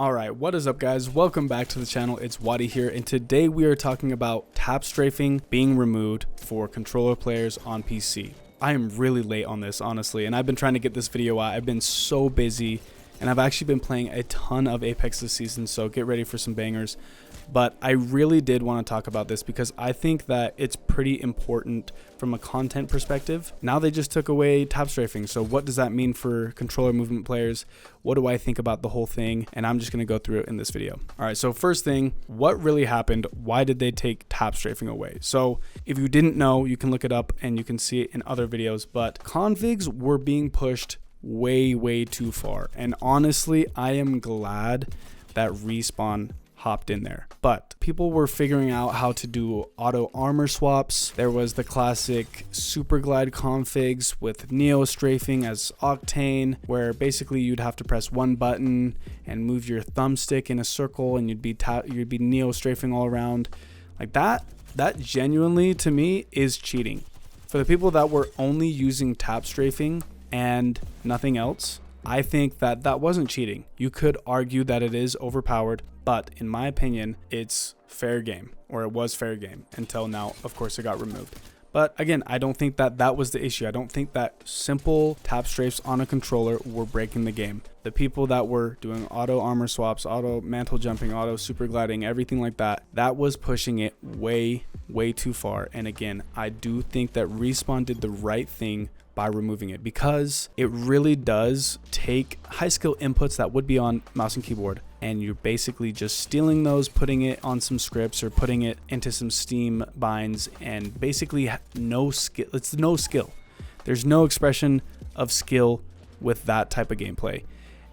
Alright, what is up guys? Welcome back to the channel. It's Wadi here, and today we are talking about tap strafing being removed for controller players on PC. I am really late on this, honestly, and I've been trying to get this video out. I've been so busy, and I've actually been playing a ton of Apex this season, so get ready for some bangers. But I really did want to talk about this because I think that it's pretty important from a content perspective. Now they just took away tap strafing, so what does that mean for controller movement players? What do I think about the whole thing? And I'm just going to go through it in this video. Alright, so first thing, what really happened? Why did they take tap strafing away? So if you didn't know, you can look it up and you can see it in other videos, but configs were being pushed way too far. And honestly, I am glad that Respawn hopped in there, but people were figuring out how to do auto armor swaps. There was the classic super glide configs with neo strafing as octane, where basically you'd have to press one button and move your thumbstick in a circle and you'd be neo strafing all around. Like that genuinely to me is cheating. For the people that were only using tap strafing and nothing else, I think that wasn't cheating. You could argue that it is overpowered, but in my opinion, it's fair game, or it was fair game until now. Of course, it got removed. But again, I don't think that was the issue. I don't think that simple tap strafes on a controller were breaking the game. The people that were doing auto armor swaps, auto mantle jumping, auto super gliding, everything like that was pushing it way too far. And again, I do think that Respawn did the right thing by removing it, because it really does take high skill inputs that would be on mouse and keyboard, and you're basically just stealing those, putting it on some scripts or putting it into some Steam binds, and basically no skill. It's no skill. There's no expression of skill with that type of gameplay.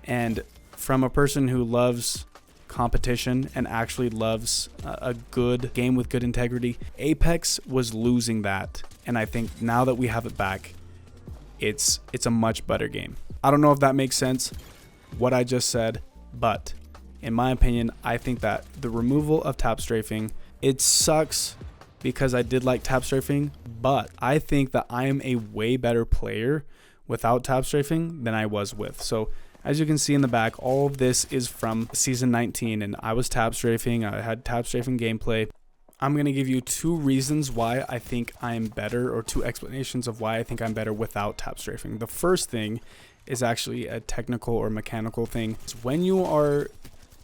And from a person who loves competition and actually loves a good game with good integrity, Apex was losing that, and I think now that we have it back, it's a much better game. I don't know if that makes sense, what I just said, but in my opinion, I think that the removal of tap strafing, it sucks because I did like tap strafing, but I think that I am a way better player without tap strafing than I was with. So as you can see in the back, all of this is from season 19, and I was tap strafing. I had tap strafing gameplay. I'm going to give you two reasons why I think I'm better, or two explanations of why I think I'm better without tap strafing. The first thing is actually a technical or mechanical thing. It's when you are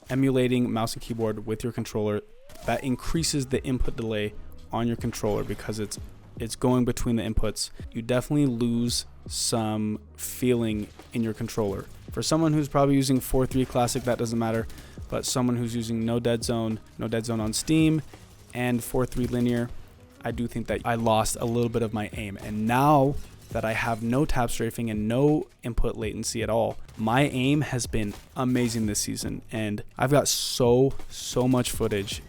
emulating mouse and keyboard with your controller, that increases the input delay on your controller because it's going between the inputs. You definitely lose some feeling in your controller. For someone who's probably using 4.3 Classic, that doesn't matter, but someone who's using no dead zone on Steam, and 4.3 linear, I do think that I lost a little bit of my aim. And now that I have no tap strafing and no input latency at all, my aim has been amazing this season, and I've got so much footage.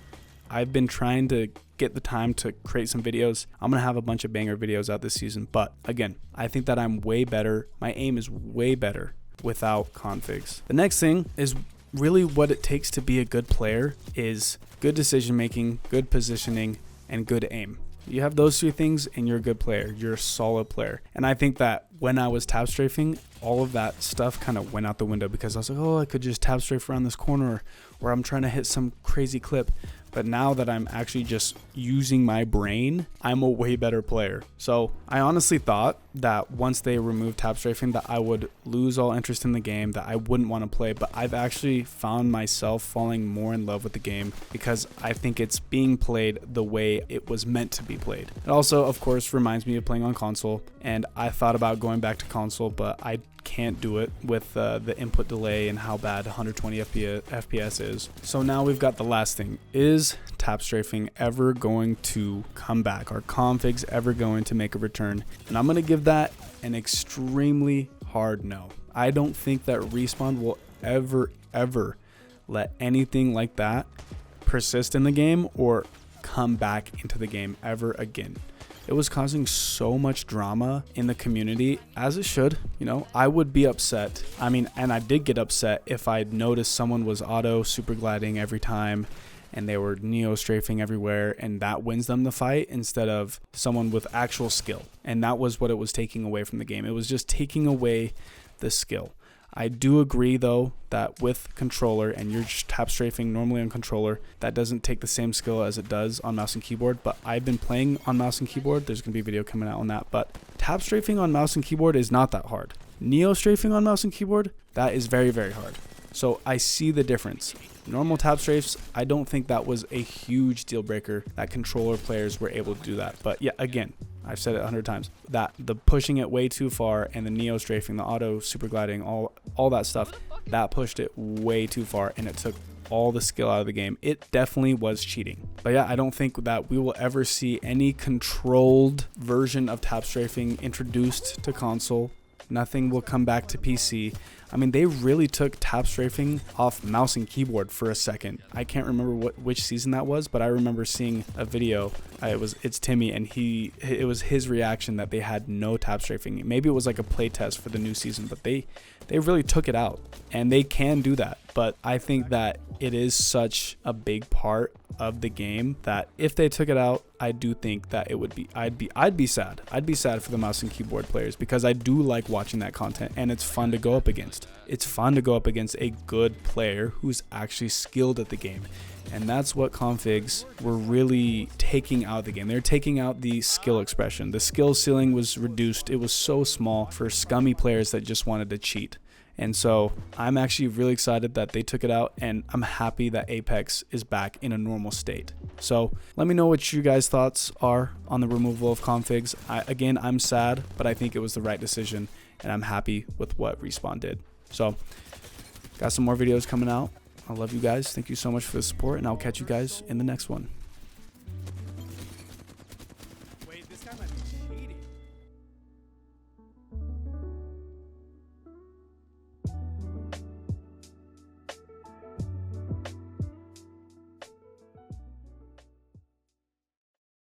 I've been trying to get the time to create some videos. I'm gonna have a bunch of banger videos out this season, but again, I think that I'm way better. My aim is way better without configs. The next thing is really what it takes to be a good player is good decision making, good positioning, and good aim. You have those two things and you're a good player. You're a solid player. And I think that when I was tap strafing, all of that stuff kind of went out the window because I was like, oh, I could just tap strafe around this corner, or I'm trying to hit some crazy clip. But now that I'm actually just using my brain, I'm a way better player. So I honestly thought that once they removed tap strafing that I would lose all interest in the game, that I wouldn't want to play, but I've actually found myself falling more in love with the game because I think it's being played the way it was meant to be played. It also, of course, reminds me of playing on console, and I thought about going back to console, but I can't do it with the input delay and how bad 120 FPS is. So now we've got the last thing. Is tap strafing ever going to come back? Are configs ever going to make a return? And I'm going to give that an extremely hard no. I don't think that Respawn will ever let anything like that persist in the game or come back into the game ever again. It was causing so much drama in the community, as it should. You know, I would be upset. I mean, and I did get upset if I'd noticed someone was auto super gliding every time and they were neo strafing everywhere, and that wins them the fight instead of someone with actual skill. And that was what it was taking away from the game. It was just taking away the skill. I do agree though that with controller and you're just tap strafing normally on controller, that doesn't take the same skill as it does on mouse and keyboard. But I've been playing on mouse and keyboard. There's gonna be a video coming out on that, but tap strafing on mouse and keyboard is not that hard. Neo strafing on mouse and keyboard, that is very, very hard. So I see the difference. Normal tap strafes, I don't think that was a huge deal breaker that controller players were able to do that. But yeah, again, I've said it 100 times, that the pushing it way too far and the neo strafing, the auto super gliding, all that stuff, that pushed it way too far and it took all the skill out of the game. It definitely was cheating. But yeah, I don't think that we will ever see any controlled version of tap strafing introduced to console. Nothing will come back to PC. I mean, they really took tap strafing off mouse and keyboard for a second. I can't remember which season that was, but I remember seeing a video. It's Timmy, and it was his reaction that they had no tap strafing. Maybe it was like a play test for the new season, but they really took it out, and they can do that. But I think that it is such a big part of the game that if they took it out, I do think that it would be, I'd be sad. I'd be sad for the mouse and keyboard players because I do like watching that content and it's fun to go up against. It's fun to go up against a good player who's actually skilled at the game. And that's what configs were really taking out of the game. They're taking out the skill expression. The skill ceiling was reduced. It was so small for scummy players that just wanted to cheat. And so I'm actually really excited that they took it out, and I'm happy that Apex is back in a normal state. So let me know what you guys' thoughts are on the removal of configs. Again, I'm sad, but I think it was the right decision, and I'm happy with what Respawn did. So got some more videos coming out. I love you guys. Thank you so much for the support, and I'll catch you guys in the next one.